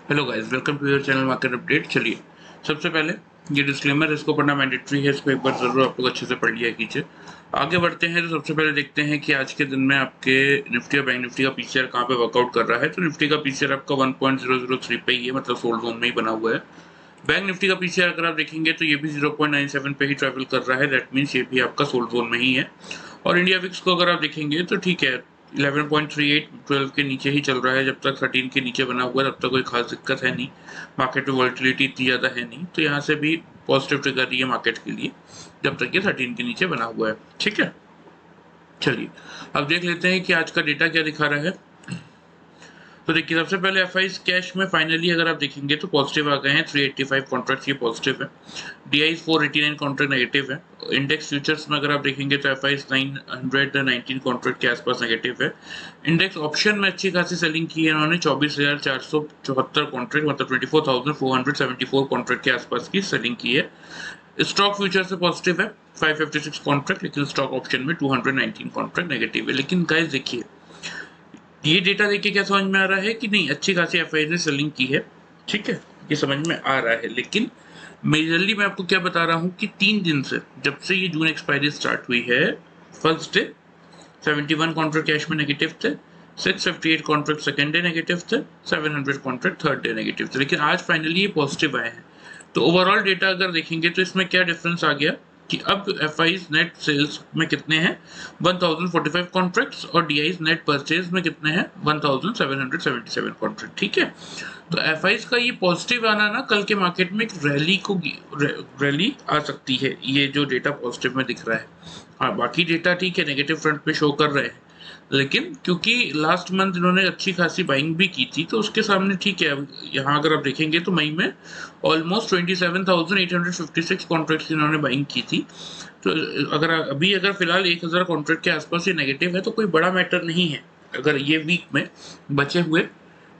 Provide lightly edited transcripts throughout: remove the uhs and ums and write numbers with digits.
Hello guys, welcome to your channel market update. चलिए, सबसे पहले ये डिस्क्लेमर, इसको पढ़ना मैंडेटरी है, इसको एक बार ज़रूर आप लोग अच्छे से पढ़ लिया कीजिए। आगे बढ़ते हैं तो सबसे पहले देखते हैं कि आज के दिन में आपके निफ्टी और बैंक निफ्टी का पीसीआर कहाँ पे वर्कआउट कर रहा है। तो निफ्टी का पीसीआर आपका 1.003 पे ही है, मतलब सोल्ड जोन में ही बना हुआ है। बैंक निफ्टी का पीसीआर अगर आप देखेंगे तो ये भी 0.97 पे ही ट्रैवल कर रहा है, दैट मीन्स ये भी आपका सोल्ड जोन में ही है। और इंडिया विक्स को अगर आप देखेंगे तो ठीक है, 11.38 12 के नीचे ही चल रहा है। जब तक 13 के नीचे बना हुआ है तब तक कोई खास दिक्कत है नहीं, मार्केट में वॉलेटिलिटी इतनी ज़्यादा है नहीं, तो यहाँ से भी पॉजिटिव ट्रिगर रही है मार्केट के लिए जब तक ये 13 के नीचे बना हुआ है। ठीक है, चलिए अब देख लेते हैं कि आज का डेटा क्या दिखा रहा है। तो देखिए, सबसे पहले एफआईज कैश में फाइनली अगर आप देखेंगे तो पॉजिटिव आ गए हैं, 385 कॉन्ट्रैक्ट्स ये पॉजिटिव है। डीआईज 489 कॉन्ट्रैक्ट नेगेटिव है। इंडेक्स फ्यूचर्स में अगर आप देखेंगे तो एफआईज 919 कॉन्ट्रैक्ट के आसपास नेगेटिव है। इंडेक्स ऑप्शन में अच्छी खासी सेलिंग की है इन्होंने, 24,474 कॉन्ट्रैक्ट, मतलब 24,474 कॉन्ट्रैक्ट के आसपास की सेलिंग की है। स्टॉक फ्यूचर से पॉजिटिव है 556 कॉन्ट्रैक्ट, लेकिन स्टॉक ऑप्शन में 219 कॉन्ट्रैक्ट नेगेटिव है। लेकिन गाइस देखिए, ये डेटा देख के क्या समझ में आ रहा है कि नहीं, अच्छी खासी एफआईआई ने सेलिंग की है। ठीक है, ये समझ में आ रहा है। लेकिन मेजरली मैं आपको क्या बता रहा हूँ कि 3 दिन से, जब से ये जून एक्सपायरी स्टार्ट हुई है, फर्स्ट डे 71 कॉन्ट्रैक्ट कैश में नेगेटिव थे, 658 कॉन्ट्रैक्ट सेकेंड डे नेगेटिव थे, 700 कॉन्ट्रैक्ट थर्ड डे नेगेटिव थे, लेकिन आज फाइनली ये पॉजिटिव आए हैं। तो ओवरऑल डेटा अगर देखेंगे तो इसमें क्या डिफरेंस आ गया कि अब एफआईज नेट सेल्स में कितने हैं, 1045 कॉन्ट्रैक्ट्स, और डीआईज नेट परचेज में कितने हैं, 1777 कॉन्ट्रैक्ट। ठीक है, तो एफआईज का ये पॉजिटिव आना ना, कल के मार्केट में एक रैली आ सकती है, ये जो डेटा पॉजिटिव में दिख रहा है। हाँ, बाकी डेटा ठीक है, नेगेटिव फ्रंट पे शो कर रहे हैं, लेकिन क्योंकि लास्ट मंथ इन्होंने अच्छी खासी बाइंग भी की थी तो उसके सामने ठीक है। यहाँ अगर आप देखेंगे तो मई में ऑलमोस्ट 27,856 कॉन्ट्रैक्ट्स इन्होंने बाइंग की थी। तो अगर फिलहाल 1,000 कॉन्ट्रैक्ट के आसपास ये नेगेटिव है तो कोई बड़ा मैटर नहीं है। अगर ये वीक में बचे हुए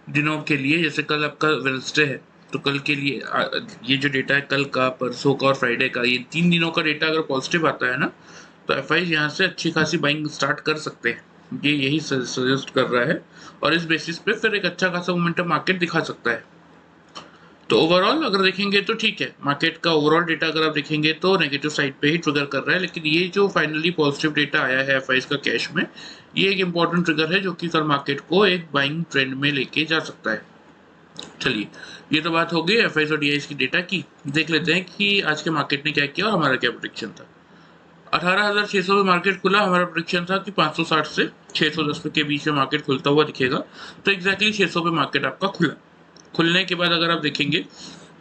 दिनों के लिए, जैसे कल आपका वेडनेसडे है, तो कल के लिए ये जो डेटा है कल का, परसों का और फ्राइडे का, ये 3 दिनों का डेटा अगर पॉजिटिव आता है ना, तो एफआईज यहाँ से अच्छी खासी बाइंग स्टार्ट कर सकते हैं। ये यही सजेस्ट कर रहा है, और इस बेसिस पे फिर एक अच्छा खासा मोमेंटम मार्केट दिखा सकता है। तो ओवरऑल अगर देखेंगे तो ठीक है, मार्केट का ओवरऑल डेटा अगर आप देखेंगे तो नेगेटिव साइड पे ही ट्रिगर कर रहा है, लेकिन ये जो फाइनली पॉजिटिव डेटा आया है एफआईज का कैश में, ये एक इंपॉर्टेंट ट्रिगर है जो कि कल मार्केट को एक बाइंग ट्रेंड में लेके जा सकता है। चलिए, ये तो बात हो गई एफआईज और डीआईज की डेटा की। देख लेते हैं कि आज के मार्केट ने क्या किया और हमारा क्या प्रेडिक्शन था। 18,600 पे मार्केट खुला, हमारा प्रेडिक्शन था कि 560 से 610 के बीच में मार्केट खुलता हुआ दिखेगा। तो एग्जैक्टली 600 पे मार्केट आपका खुला। खुलने के बाद अगर आप देखेंगे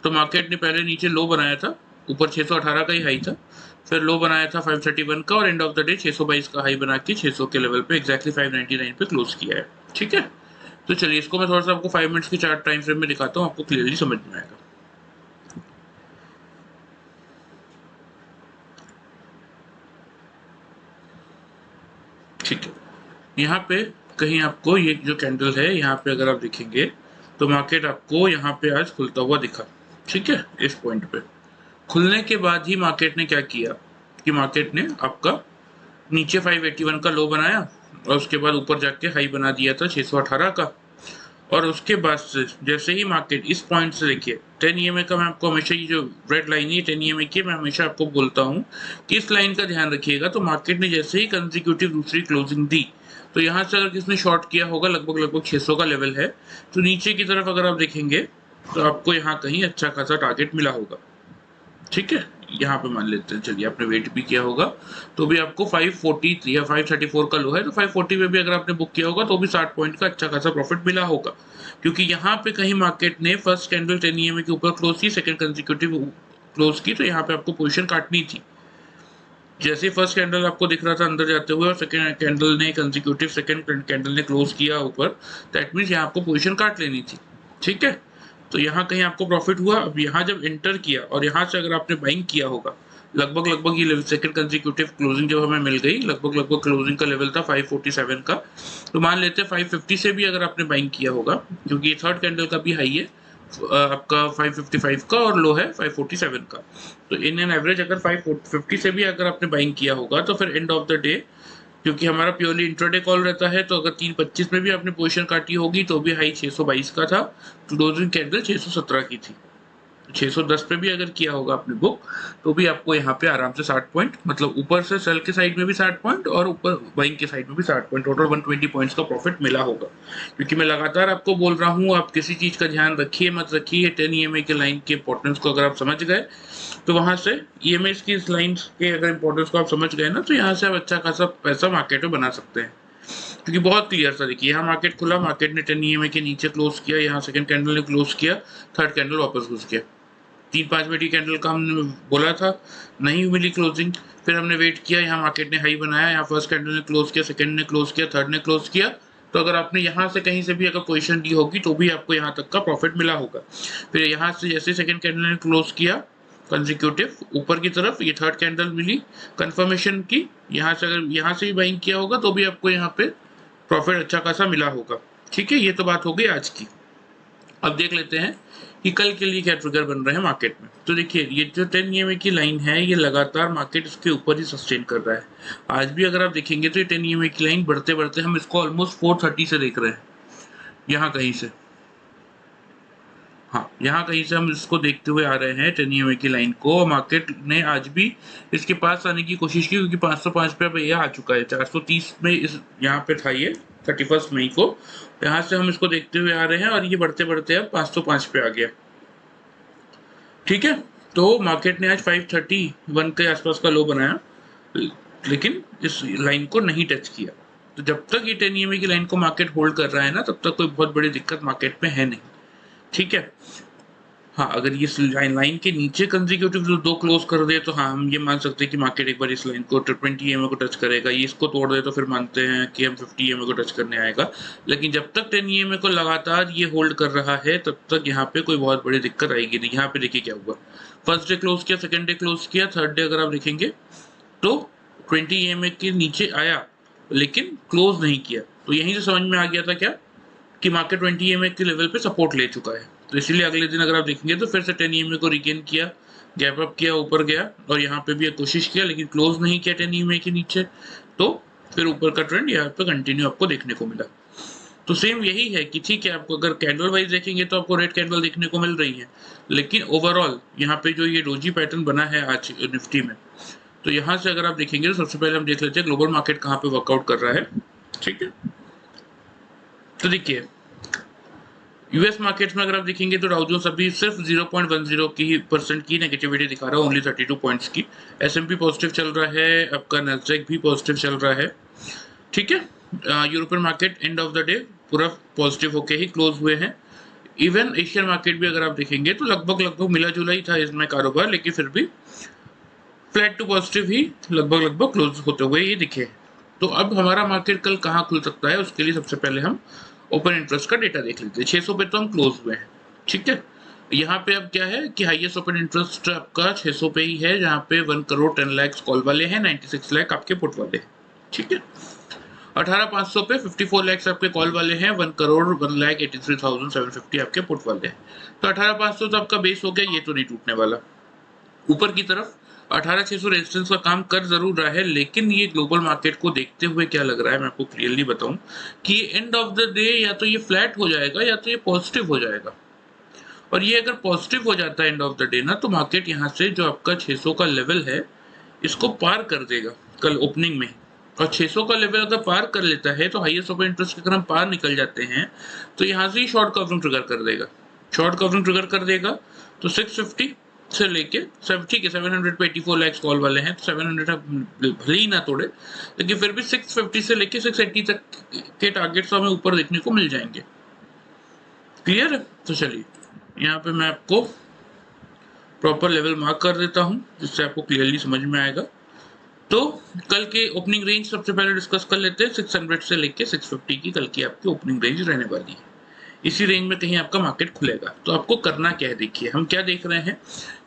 तो मार्केट ने पहले नीचे लो बनाया था, ऊपर 618 का ही हाई था, फिर लो बनाया था 531 का, और एंड ऑफ द डे 622 का हाई बना के 600 के लेवल पे एग्जैक्टली 599 पे क्लोज किया है। ठीक है, तो चलिए इसको मैं थोड़ा सा आपको 5 मिनट्स की चार्ट टाइम फ्रेम में दिखाता हूँ, आपको क्लियरली समझ में आएगा। ठीक है, यहाँ पे कहीं आपको ये जो कैंडल है, यहाँ पे अगर आप देखेंगे तो मार्केट आपको यहाँ पे आज खुलता हुआ दिखा। ठीक है, इस पॉइंट पे खुलने के बाद ही मार्केट ने क्या किया कि मार्केट ने आपका नीचे 581 का लो बनाया, और उसके बाद ऊपर जाके हाई बना दिया था 618 का। और उसके बाद से जैसे ही मार्केट इस पॉइंट से, देखिए 10 ईएमए का, मैं आपको हमेशा, ये जो रेड लाइन है 10 ईएमए की, मैं हमेशा आपको बोलता हूँ कि इस लाइन का ध्यान रखिएगा। तो मार्केट ने जैसे ही कंसेक्यूटिव दूसरी क्लोजिंग दी, तो यहाँ से अगर किसने शॉर्ट किया होगा, लगभग 600 का लेवल है, तो नीचे की तरफ अगर आप देखेंगे तो आपको यहाँ कहीं अच्छा खासा टारगेट मिला होगा। ठीक है, यहाँ पे मान लेते हैं, चलिए आपने वेट भी किया होगा तो भी आपको 543 या 534 का लो है, तो 540 में भी अगर आपने बुक किया होगा तो भी 60 पॉइंट का अच्छा खासा प्रॉफिट मिला होगा, क्योंकि यहाँ पे कहीं मार्केट ने फर्स्ट कैंडल 10 ईएमए के ऊपर क्लोज की, सेकंड कंसेक्यूटिव क्लोज की, तो यहाँ पे आपको पोजीशन काटनी थी। जैसे फर्स्ट कैंडल आपको दिख रहा था अंदर जाते हुए और सेकंड कैंडल ने कंसेक्यूटिव सेकंड कैंडल ने क्लोज किया ऊपर, दैट मीन्स यहाँ आपको पोजीशन काट लेनी थी। ठीक है, तो यहाँ कहीं आपको प्रॉफिट हुआ। अब यहाँ जब एंटर किया और यहाँ से अगर आपने बाइंग किया होगा, लगभग ये सेकंड कंसेक्यूटिव क्लोजिंग जब हमें मिल गई, लगभग क्लोजिंग का लेवल था 547 का, तो मान लेते हैं 550 से भी अगर आपने बाइंग किया होगा, क्योंकि ये थर्ड कैंडल का भी हाई है आपका 555 का और लो है 547 का, तो इन एन एवरेज अगर 550 से भी अगर आपने बाइंग किया होगा तो फिर एंड ऑफ द डे क्योंकि हमारा प्योरली इंट्राडे कॉल रहता है। तो अगर 3:25 में भी आपने पोजीशन काटी होगी तो भी हाई 622 का था, क्लोजिंग कैंडल 617 की थी। 610 पे भी अगर किया होगा आपने बुक तो भी आपको यहाँ पे आराम से 60 पॉइंट, मतलब ऊपर से सेल के साइड में भी 60 पॉइंट और ऊपर बाइंग के साइड में भी 60 पॉइंट, टोटल 120 पॉइंट्स का प्रॉफिट मिला होगा। क्योंकि मैं लगातार आपको बोल रहा हूँ, आप किसी चीज़ का ध्यान रखिए मत रखिए, 10 EMA के लाइन के इंपॉर्टेंस को अगर आप समझ गए तो वहाँ से EMA की इस लाइन के अगर इंपॉर्टेंस को आप समझ गए ना, तो यहाँ से आप अच्छा खासा पैसा मार्केट में बना सकते हैं। क्योंकि बहुत क्लियर था, देखिए यहाँ मार्केट खुला, मार्केट ने 10 EMA के नीचे क्लोज किया, यहाँ सेकंड कैंडल ने क्लोज किया, थर्ड कैंडल वापस घुस गया। 3-5 मिनट की कैंडल का हमने बोला था, नहीं मिली क्लोजिंग, फिर हमने वेट किया, यहाँ मार्केट ने हाई बनाया, यहाँ फर्स्ट कैंडल ने क्लोज किया, सेकंड ने क्लोज किया, थर्ड ने क्लोज किया। तो अगर आपने यहाँ से कहीं से भी अगर पोजीशन ली होगी तो भी आपको यहाँ तक का प्रॉफिट मिला होगा। फिर यहाँ से जैसे सेकंड कैंडल ने क्लोज किया कंसेक्यूटिव ऊपर की तरफ, ये थर्ड कैंडल मिली कंफर्मेशन की, यहाँ से अगर यहाँ से भी बाइंग किया होगा तो भी आपको यहाँ पे प्रॉफिट अच्छा खासा मिला होगा। ठीक है, ये तो बात हो गई आज की। अब देख लेते हैं कि कल के लिए क्या ट्रिगर बन रहे हैं मार्केट में। तो देखिए ये जो 10 EMA की लाइन है, ये लगातार मार्केट इसके ऊपर ही सस्टेन कर रहा है। आज भी अगर आप देखेंगे तो ये 10 EMA की लाइन बढ़ते बढ़ते हम इसको ऑलमोस्ट 430 से देख रहे हैं, यहाँ कहीं से, हाँ यहाँ कहीं से हम इसको देखते हुए आ रहे हैं 10 EMA की लाइन को। मार्केट ने आज भी इसके पास आने की कोशिश की, क्योंकि 505 पे अब ये आ चुका है, 430 में इस यहाँ पे था ये 31 मई को, यहाँ से हम इसको देखते हुए आ रहे हैं और ये बढ़ते बढ़ते अब 505 पे आ गया। ठीक है, तो मार्केट ने आज 531 के आसपास का लो बनाया, लेकिन इस लाइन को नहीं टच किया। तो जब तक ये 10 EMA की लाइन को मार्केट होल्ड कर रहा है ना, तब तक कोई बहुत बड़ी दिक्कत मार्केट में है नहीं। ठीक है, हाँ अगर ये लाइन के नीचे कंसेक्यूटिव जो दो क्लोज कर दे तो हाँ हम ये मान सकते हैं कि मार्केट एक बार इस लाइन को 20 EMA को टच करेगा। ये इसको तोड़ दे तो फिर मानते हैं कि हम 50 EMA को टच करने आएगा। लेकिन जब तक 10 EMA को लगातार ये होल्ड कर रहा है तब तक यहाँ पे कोई बहुत बड़ी दिक्कत आएगी नहीं। यहाँ पे देखिए क्या हुआ, फर्स्ट डे क्लोज किया, सेकेंड डे क्लोज किया, थर्ड डे अगर आप देखेंगे तो 20 EMA के नीचे आया लेकिन क्लोज नहीं किया। तो यहीं से समझ में आ गया था क्या, कि मार्केट 20 EMA के लेवल पे सपोर्ट ले चुका है। तो इसीलिए अगले दिन अगर आप देखेंगे तो फिर से 10 EMA को रिगेन किया, गैप अप किया, ऊपर गया और यहाँ पे भी कोशिश किया लेकिन क्लोज नहीं किया 10 EMA के नीचे। तो फिर ऊपर का ट्रेंड यहाँ पे कंटिन्यू आपको देखने को मिला। तो सेम यही है कि ठीक है, आपको अगर कैंडल वाइज देखेंगे तो आपको रेड कैंडल देखने को मिल रही है, लेकिन ओवरऑल यहाँ पे जो ये डोजी पैटर्न बना है आज निफ्टी में, तो यहाँ से अगर आप देखेंगे तो सबसे पहले हम देख लेते हैं ग्लोबल मार्केट कहाँ पे वर्कआउट कर रहा है। ठीक है, तो देखिए यूएस मार्केट्स में अगर आप देखेंगे तो डाउ जोन्स अभी सिर्फ 0.10 की परसेंट की नेगेटिविटी दिखा रहा है, ओनली 32 पॉइंट्स की। S&P पॉजिटिव चल रहा है, आपका नैस्डैक भी पॉजिटिव चल रहा है। ठीक है, European market end of the day पूरा पॉजिटिव होके ही क्लोज हुए हैं। इवन एशियन मार्केट भी अगर आप देखेंगे तो लगभग मिला जुला ही था इसमें कारोबार, लेकिन फिर भी फ्लैट टू पॉजिटिव ही लगभग क्लोज होते हुए ये दिखे। तो अब हमारा मार्केट कल कहाँ खुल सकता है, उसके लिए सबसे पहले हम ओपन इंटरेस्ट का डेटा देख लेते हैं। 600 पे तो हम क्लोज हुए हैं। ठीक है, यहाँ पे अब क्या है कि हाईएस्ट ओपन इंटरेस्ट आपका 600 पे ही है, जहाँ पे 1 करोड़ 10 लाख कॉल वाले हैं, 96 लाख आपके पुट वाले हैं। ठीक है, 18,500 पे 54 लाख आपके कॉल वाले हैं, 1 करोड़ 1,83,750 आपके पुट वाले हैं। तो 18,500 तो आपका बेस हो गया, ये तो नहीं टूटने वाला। ऊपर की तरफ 18,600 रेजिस्टेंस का काम कर जरूर रहा है, लेकिन ये ग्लोबल मार्केट को देखते हुए क्या लग रहा है मैं आपको क्लियरली बताऊं कि ये एंड ऑफ द डे या तो ये फ्लैट हो जाएगा या तो ये पॉजिटिव हो जाएगा। और ये अगर पॉजिटिव हो जाता है एंड ऑफ द डे ना, तो मार्केट यहाँ से जो आपका 600 का लेवल है इसको पार कर देगा कल ओपनिंग में। और 600 का लेवल अगर पार कर लेता है तो हाईएस्ट ओपन इंटरेस्ट अगर हम पार निकल जाते हैं तो यहाँ से ही शॉर्ट कवरिंग ट्रिगर कर देगा। शॉर्ट कवरिंग ट्रिगर कर देगा तो 650 से लेके सब ठीक है 700 पे 84 लाख कॉल वाले हैं, तो 700 भले ही ना तोड़े लेकिन फिर भी 650 से लेके 680 तक के टारगेट्स हमें ऊपर देखने को मिल जाएंगे। क्लियर है? तो चलिए यहाँ पे मैं आपको प्रॉपर लेवल मार्क कर देता हूँ जिससे आपको क्लियरली समझ में आएगा। तो कल के ओपनिंग रेंज सबसे पहले डिस्कस कर लेते हैं। 600 से लेके 650 की कल की आपकी ओपनिंग रेंज रहने वाली है। इसी रेंज में कहीं आपका मार्केट खुलेगा। तो आपको करना क्या है, देखिए हम क्या देख रहे हैं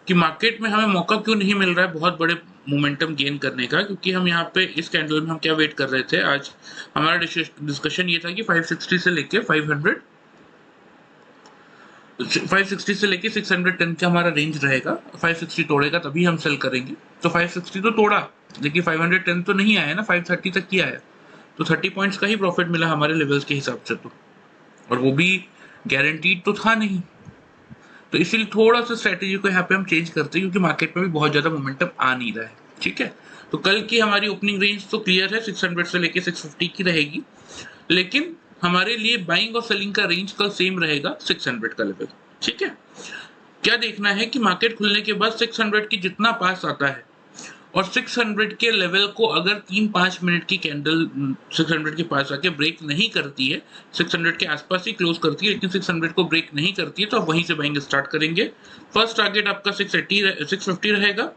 कि मार्केट में हमें मौका क्यों नहीं मिल रहा है बहुत बड़े मोमेंटम गेन करने का, क्योंकि हम यहाँ पे इस कैंडल में हम क्या वेट कर रहे थे। आज हमारा डिस्कशन ये था कि 560 से लेके 560 से लेके 610 का हमारा रेंज रहेगा। 560 तोड़ेगा तभी हम सेल करेंगे। तो 560 तो तोड़ा देखिए 510 तो नहीं आया ना, 530 तक ही आया, तो 30 पॉइंट्स का ही प्रॉफिट मिला हमारे लेवल्स के हिसाब से, तो और वो भी गारंटीड तो था नहीं। तो इसीलिए थोड़ा सा स्ट्रेटेजी को यहाँ पे हम चेंज करते हैं, क्योंकि मार्केट में भी बहुत ज़्यादा मोमेंटम आ नहीं रहा है। ठीक है, तो कल की हमारी ओपनिंग रेंज तो क्लियर है, 600 से लेके 650 की रहेगी, लेकिन हमारे लिए बाइंग और सेलिंग का रेंज कल सेम रहेगा, 600 का लेवल। ठीक है, क्या देखना है कि मार्केट खुलने के बाद 600 की जितना पास आता है और 600 के लेवल को अगर 3-5 मिनट की कैंडल 600 के पास आके ब्रेक नहीं करती है, 600 के आसपास ही क्लोज करती है, लेकिन 600 को ब्रेक नहीं करती है, तो आप वहीं से बाइंग स्टार्ट करेंगे। फर्स्ट टारगेट आपका 650 रहेगा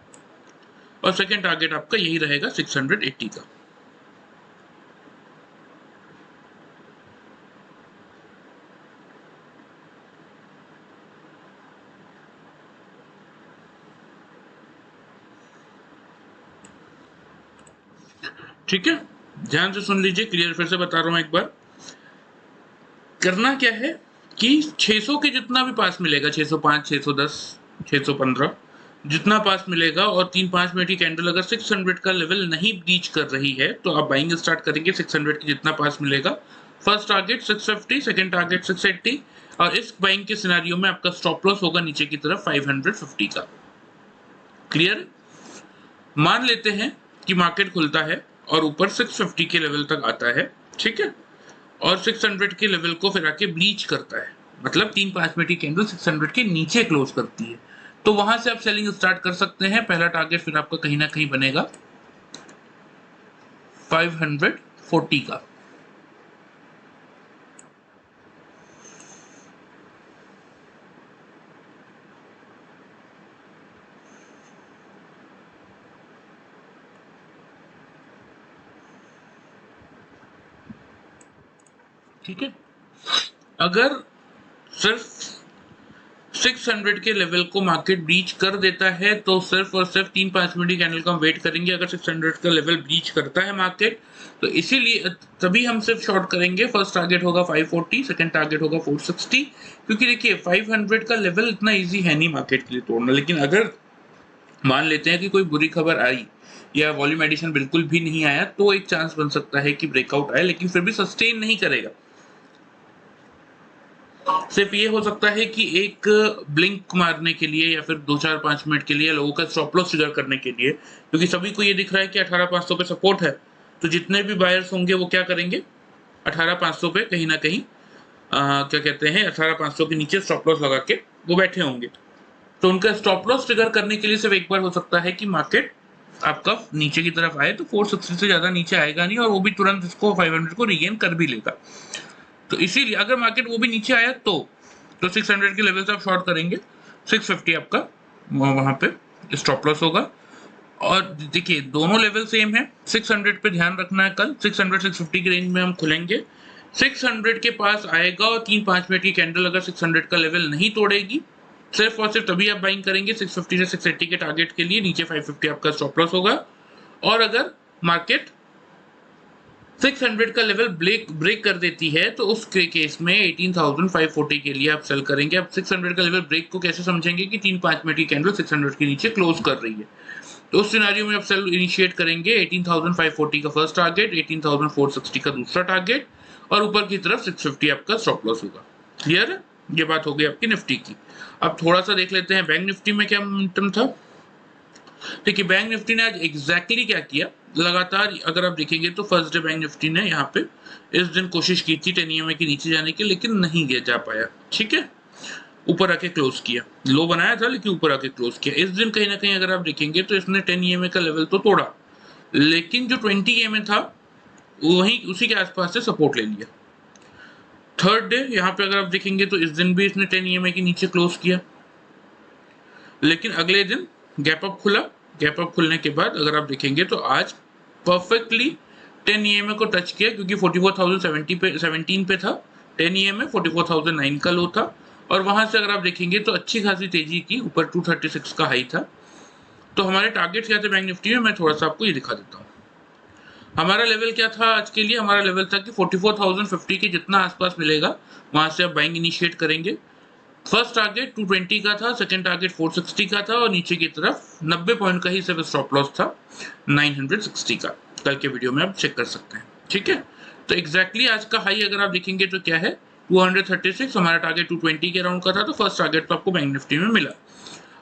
और सेकंड टारगेट आपका यही रहेगा 680 का। ठीक है, ध्यान से सुन लीजिए, क्लियर फिर से बता रहा हूं एक बार। करना क्या है कि 600 के जितना भी पास मिलेगा, 605, 610, 615 जितना पास मिलेगा, और 3-5 मिनट की कैंडल अगर 600 का लेवल नहीं ब्रीच कर रही है, तो आप बाइंग स्टार्ट करेंगे 600 की जितना पास मिलेगा। फर्स्ट टारगेट 650, सेकंड टारगेट 680, और इस बाइंग के सिनेरियो में आपका स्टॉप लॉस होगा नीचे की तरफ 550 का। क्लियर? मान लेते हैं कि मार्केट खुलता है और ऊपर 650 के लेवल तक आता है, ठीक है, और 600 के लेवल को फिर आके ब्रीच करता है, मतलब 3-5 मिनट की कैंडल 600 के नीचे क्लोज करती है, तो वहां से आप सेलिंग स्टार्ट कर सकते हैं। पहला टारगेट फिर आपका कहीं ना कहीं बनेगा 540 का। ठीक है, अगर सिर्फ 600 के लेवल को मार्केट ब्रीच कर देता है, तो सिर्फ और सिर्फ 3-5 मिनट की कैंडल को हम वेट करेंगे। अगर 600 का लेवल ब्रीच करता है मार्केट, तो इसीलिए तभी हम सिर्फ शॉर्ट करेंगे। फर्स्ट टारगेट होगा 540, सेकंड टारगेट होगा 460, क्योंकि देखिए 500 का लेवल इतना इजी है नहीं मार्केट के लिए तोड़ना। लेकिन अगर मान लेते हैं कि कोई बुरी खबर आई या वॉल्यूम एडिशन बिल्कुल भी नहीं आया, तो एक चांस बन सकता है कि ब्रेकआउट आए, लेकिन फिर भी सस्टेन नहीं करेगा। सिर्फ ये हो सकता है कि एक ब्लिंक मारने के लिए या फिर 2-4-5 मिनट के लिए लोगों का स्टॉप लॉस ट्रिगर करने के लिए, क्योंकि सभी को ये दिख रहा है कि 18,500 पे सपोर्ट है, तो जितने भी बायर्स होंगे वो क्या करेंगे, 18,500 पे कहीं ना कहीं क्या कहते हैं 18,500 के नीचे स्टॉप लॉस लगा के वो बैठे होंगे। तो उनका स्टॉप लॉस ट्रिगर करने के लिए सिर्फ एक बार हो सकता है कि मार्केट आपका नीचे की तरफ आए, तो 460 से ज्यादा नीचे आएगा नहीं, और वो भी तुरंत इसको 500 को रीगेन कर भी लेगा। तो इसीलिए अगर मार्केट वो भी नीचे आया तो 600 के लेवल से आप शॉर्ट करेंगे, 650 आपका वहां पे स्टॉप लॉस होगा। और देखिए दोनों लेवल सेम है, 600 पे ध्यान रखना है, कल 600-650 की रेंज में हम खुलेंगे। 600 के पास आएगा और 3-5 मिनट की कैंडल अगर 600 का लेवल नहीं तोड़ेगी, सिर्फ और सिर्फ तभी आप बाइंग करेंगे 650 से 680 के टारगेट के लिए। नीचे 550 आपका स्टॉप लॉस होगा। और अगर मार्केट 600 का लेवल ब्रेक कर देती है, तो उस केस में 18,540 के लिए आप सेल करेंगे। अब 600 का लेवल ब्रेक को कैसे समझेंगे कि 3-5 मिनट की कैंडल 600 के नीचे क्लोज कर रही है, तो उस सिनेरियो में आप सेल इनिशिएट करेंगे। 18,540 का फर्स्ट टारगेट, 18,460 का दूसरा टारगेट, और ऊपर की तरफ 650 आपका स्टॉप लॉस होगा। क्लियर है? ये बात हो गई आपकी निफ्टी की। अब थोड़ा सा देख लेते हैं बैंक निफ्टी में क्या मोमेंटम था। देखिए बैंक निफ्टी ने आज एग्जैक्टली क्या किया, लगातार अगर आप देखेंगे तो फर्स्ट डे बैंक निफ्टी ने यहाँ पे इस दिन कोशिश की थी 10 EMA के नीचे जाने की, लेकिन नहीं गया जा पाया। ठीक है, ऊपर आके क्लोज किया, लो बनाया था लेकिन ऊपर आके क्लोज किया। इस दिन कहीं ना कहीं अगर आप देखेंगे तो इसने 10 EMA का लेवल तो तोड़ा, लेकिन जो 20 EMA था वहीं उसी के आसपास से सपोर्ट ले लिया। थर्ड डे यहाँ पे अगर आप देखेंगे तो इस दिन भी इसने 10 EMA के नीचे क्लोज किया, लेकिन अगले दिन गैप अप खुला। गैप अप खुलने के बाद अगर आप देखेंगे तो आज परफेक्टली 10 EMA को टच किया, क्योंकि 44,070 पे 17 पे था 10 EMA, 44,009 का लो था, और वहां से अगर आप देखेंगे तो अच्छी खासी तेजी की, ऊपर 236 का हाई था। तो हमारे टारगेट क्या थे बैंक निफ्टी में, मैं थोड़ा सा आपको ये दिखा देता हूँ। हमारा लेवल क्या था आज के लिए, हमारा लेवल था कि 44,050 के जितना आसपास मिलेगा वहां से आप बाइंग इनिशिएट करेंगे। फर्स्ट टारगेट 220 का था, सेकंड टारगेट 460 का था और नीचे की तरफ 90 पॉइंट का ही सिर्फ स्टॉप लॉस था 960 का। कल के वीडियो में आप चेक कर सकते हैं। ठीक है, तो एग्जैक्टली आज का हाई अगर आप देखेंगे तो क्या है 236, हमारा टारगेट 220 के अराउंड का था, तो फर्स्ट टारगेट तो आपको बैंक निफ्टी में मिला।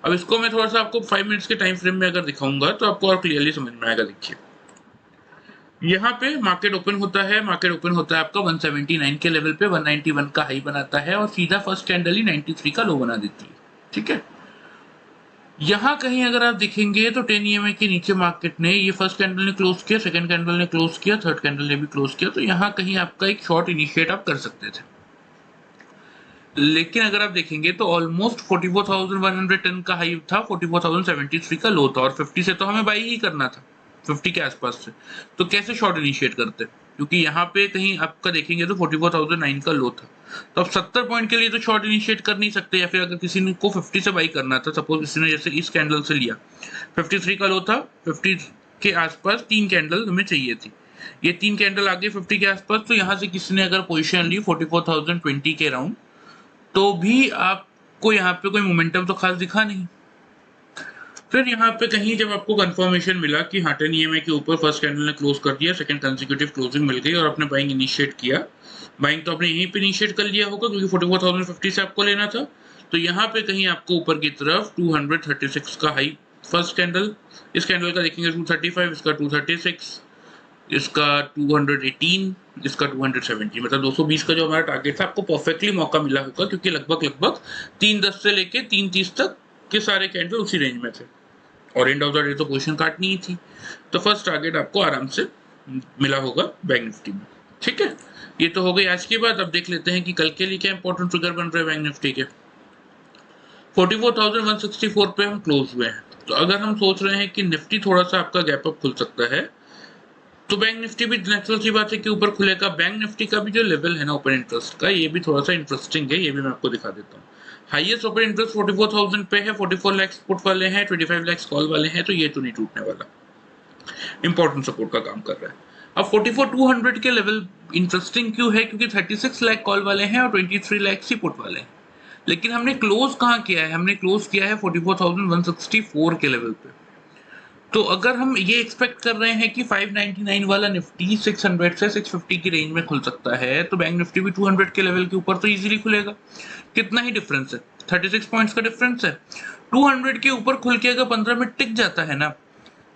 अब इसको मैं थोड़ा सा आपको 5 मिनट्स के टाइम फ्रेम में अगर दिखाऊंगा तो आपको और क्लियरली समझ में आएगा। देखिए यहाँ पे मार्केट ओपन होता है, मार्केट ओपन होता है आपका 179 के लेवल पे, 191 का हाई बनाता है और सीधा फर्स्ट कैंडल ही 93 का लो बना देती है। ठीक है, यहाँ कहीं अगर आप देखेंगे तो 10 EMA के नीचे मार्केट ने ये फर्स्ट कैंडल ने क्लोज किया, सेकंड कैंडल ने क्लोज किया, थर्ड कैंडल ने भी क्लोज किया, तो यहाँ कहीं आपका एक शॉर्ट इनिशिएट आप कर सकते थे। लेकिन अगर आप देखेंगे तो ऑलमोस्ट 44,110 का हाई था, 44,073 का लो था और 50 से तो हमें बाई ही करना था, 50 के आसपास से। तो कैसे शॉर्ट इनिशिएट करते, क्योंकि यहाँ पे कहीं आपका देखेंगे तो 44,009 का लो था, तो अब 70 पॉइंट के लिए तो शॉर्ट इनिशिएट कर नहीं सकते। या फिर अगर किसी ने को 50 से बाई करना था, सपोज किसी ने जैसे इस कैंडल से लिया, 53 का लो था, 50 के आसपास 3 कैंडल हमें चाहिए थी, ये 3 कैंडल आगे 50 के आसपास, तो यहाँ से किसी ने अगर पोजिशन ली 44,020 के अराउंड, तो भी आपको यहाँ पे कोई मोमेंटम तो खास दिखा नहीं। फिर यहाँ पे कहीं जब आपको कंफर्मेशन मिला कि हाँ 10 EMA के ऊपर फर्स्ट कैंडल ने क्लोज कर दिया, सेकंड कंसेक्यूटिव क्लोजिंग मिल गई और आपने बाइंग इनिशिएट किया, बाइंग तो आपने यहीं पे इनिशिएट कर लिया होगा क्योंकि 44,050 से आपको लेना था, तो यहाँ पे कहीं आपको ऊपर की तरफ 236 का हाई फर्स्ट कैंडल, इस कैंडल का देखेंगे 235, इसका 236, इसका 218, इसका 270, मतलब 220 का जो हमारा टारगेट था आपको परफेक्टली मौका मिला होगा, क्योंकि लगभग 310 से लेके 330 तक के सारे कैंडल उसी रेंज में थे और एंड ऑफ द डे तो पोजीशन काटनी ही थी, तो फर्स्ट टारगेट आपको आराम से मिला होगा बैंक निफ्टी में। ठीक है, ये तो हो गई आज की बात। अब देख लेते हैं कि कल के लिए क्या इंपॉर्टेंट ट्रिगर बन रहे हैं बैंक निफ्टी के। 44,164 पे हम क्लोज हुए हैं, तो अगर हम सोच रहे हैं कि निफ्टी थोड़ा सा आपका गैप अप खुल सकता है, तो बैंक निफ्टी भी नेचुरल सी बात है कि ऊपर खुलेगा। बैंक निफ्टी का भी जो लेवल है ना ओपन इंटरेस्ट का, ये भी थोड़ा सा इंटरेस्टिंग है, ये भी मैं आपको दिखा देता हूँ। हाईएस्ट ओपन इंटरेस्ट 44,000 पे है, 44 लाख पुट वाले हैं, 25 लाख कॉल वाले हैं, तो ये तो नहीं टूटने वाला, इंपॉर्टेंट सपोर्ट का काम कर रहा है। अब 44,200 के लेवल इंटरेस्टिंग क्यों है, क्योंकि 36 लाख कॉल वाले हैं और 23 लाख ही पुट वाले हैं, लेकिन हमने क्लोज कहाँ किया है, हमने क्लोज किया है 44,164 के लेवल पे। तो अगर हम ये एक्सपेक्ट कर रहे हैं कि 599 वाला निफ्टी 600 से 650 की रेंज में खुल सकता है, तो बैंक निफ्टी भी 200 के लेवल के ऊपर तो इजीली खुलेगा। कितना ही डिफरेंस है, 36 पॉइंट्स का डिफरेंस है। 200 के ऊपर खुल के अगर 15 मिनट टिक जाता है ना,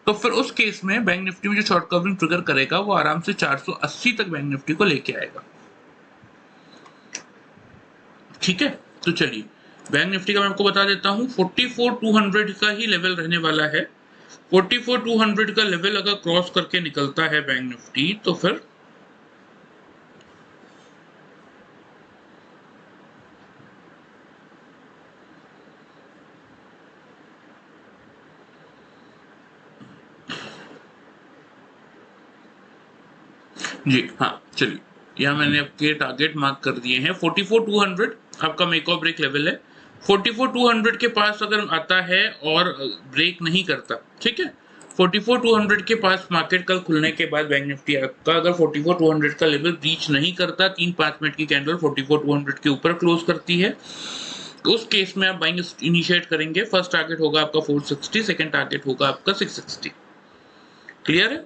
तो फिर उस केस में बैंक निफ्टी में जो शॉर्ट कवरिंग ट्रिगर करेगा वो आराम से 480 तक बैंक निफ्टी को लेके आएगा। ठीक है, तो चलिए बैंक निफ्टी का मैं आपको बता देता हूँ, 44,200 का ही लेवल रहने वाला है। 44,200 का लेवल अगर क्रॉस करके निकलता है बैंक निफ्टी, तो फिर जी हाँ चलिए, यहाँ मैंने आपके टारगेट मार्क कर दिए हैं। 44,200 आपका मेक और ब्रेक लेवल है। 44,200 के पास अगर आता है और ब्रेक नहीं करता, ठीक है, 44,200 के पास मार्केट कल खुलने के बाद बैंक निफ्टी आपका अगर 44,200 का लेवल रीच नहीं करता, 3-5 मिनट की कैंडल 44,200 के ऊपर क्लोज करती है, तो उस केस में आप बाइंग इनिशिएट करेंगे। फर्स्ट टारगेट होगा आपका 460, सेकंड टारगेट होगा आपका 660। क्लियर है,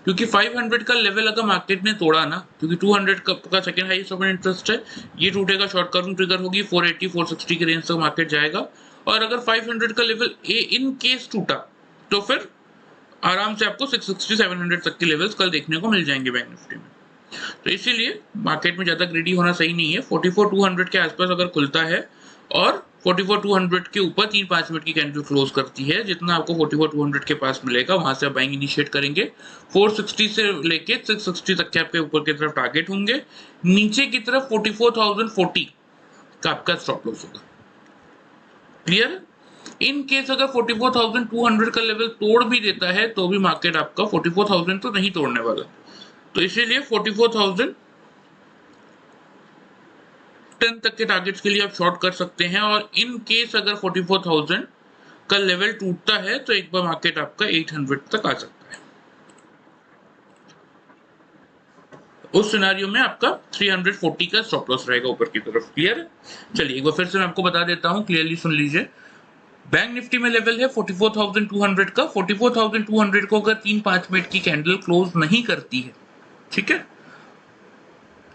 क्योंकि 500 का लेवल अगर मार्केट ने तोड़ा ना, क्योंकि 200 का सेकंड हाईएस्ट ओपन इंटरेस्ट है, ये टूटेगा, शॉर्ट कवरिंग ट्रिगर होगी, 480 460 के रेंज तक मार्केट जाएगा। और अगर 500 का लेवल इन केस टूटा, तो फिर आराम से आपको 660 700 तक के लेवल्स कल देखने को मिल जाएंगे बैंक निफ्टी में। तो इसीलिए मार्केट में ज्यादा ग्रीडी होना सही नहीं है। 44,200 के आसपास अगर खुलता है और 44,200 के ऊपर 3-5 मिनट की कैंडल क्लोज करती है, जितना आपको 44,200 के पास मिलेगा वहां से आप बाइंग इनिशिएट करेंगे। 460 से लेके 660 तक के आपके ऊपर की तरफ टारगेट होंगे, नीचे की तरफ 44,040 का आपका स्टॉप लॉस होगा। क्लियर, इन केस अगर 44,200 का लेवल तोड़ भी देता है तो भी मार्केट आपका 44,000 तो नहीं तोड़ने वाला, तो इसीलिए 44,010 तक के टारगेट्स के लिए आप शॉर्ट कर सकते हैं। और इन केस अगर 44,000 का लेवल टूटता है तो एक बार मार्केट आपका 800 तक आ सकता है। उस सिनेरियो में आपका 340 का स्टॉप लॉस रहेगा ऊपर की तरफ। क्लियर है? चलिए एक बार फिर से मैं आपको बता देता हूँ, क्लियरली सुन लीजिए। बैंक निफ्टी में लेवल है 44,200 का। 44,200 को अगर 3-5 मिनट की कैंडल क्लोज नहीं करती है, ठीक है,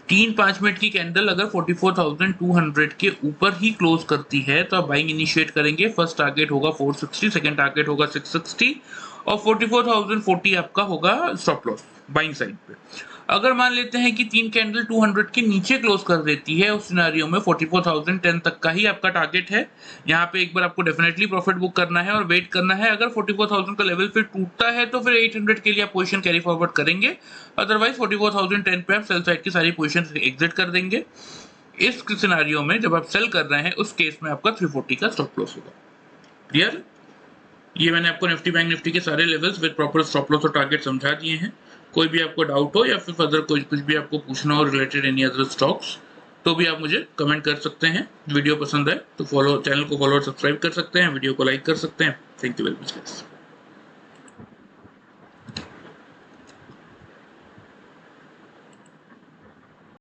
3-5 मिनट की कैंडल अगर 44,200 के ऊपर ही क्लोज करती है तो आप बाइंग इनिशिएट करेंगे। फर्स्ट टारगेट होगा 460, सेकंड टारगेट होगा 660 और 44,040 आपका होगा स्टॉप लॉस बाइंग साइड पे। अगर मान लेते हैं कि 3 कैंडल 200 के नीचे क्लोज कर देती है, उस सिनेरियो में 44,010 तक का ही आपका टारगेट है। यहाँ पे एक बार आपको डेफिनेटली प्रॉफिट बुक करना है और वेट करना है। अगर 44,000 का लेवल फिर टूटता है तो फिर 800 के लिए आप पोजीशन कैरी फॉरवर्ड करेंगे, अदरवाइज 44,010 पे आप सेल साइड की सारी पोजीशन एग्जिट कर देंगे। इस सिनेरियो में जब आप सेल कर रहे हैं उस केस में आपका 340 का स्टॉप लॉस होगा। क्लियर? ये मैंने आपको निफ्टी बैंक निफ्टी के सारे levels with proper stop loss और टारगेट समझा दिए हैं। कोई भी आपको डाउट हो या फिर फर्दर कुछ भी आपको पूछना हो रिलेटेड एनी अदर स्टॉक्स, तो भी आप मुझे कमेंट कर सकते हैं। वीडियो पसंद आए तो चैनल को फॉलो और सब्सक्राइब कर सकते हैं, वीडियो को लाइक कर सकते हैं। Thank you very much guys.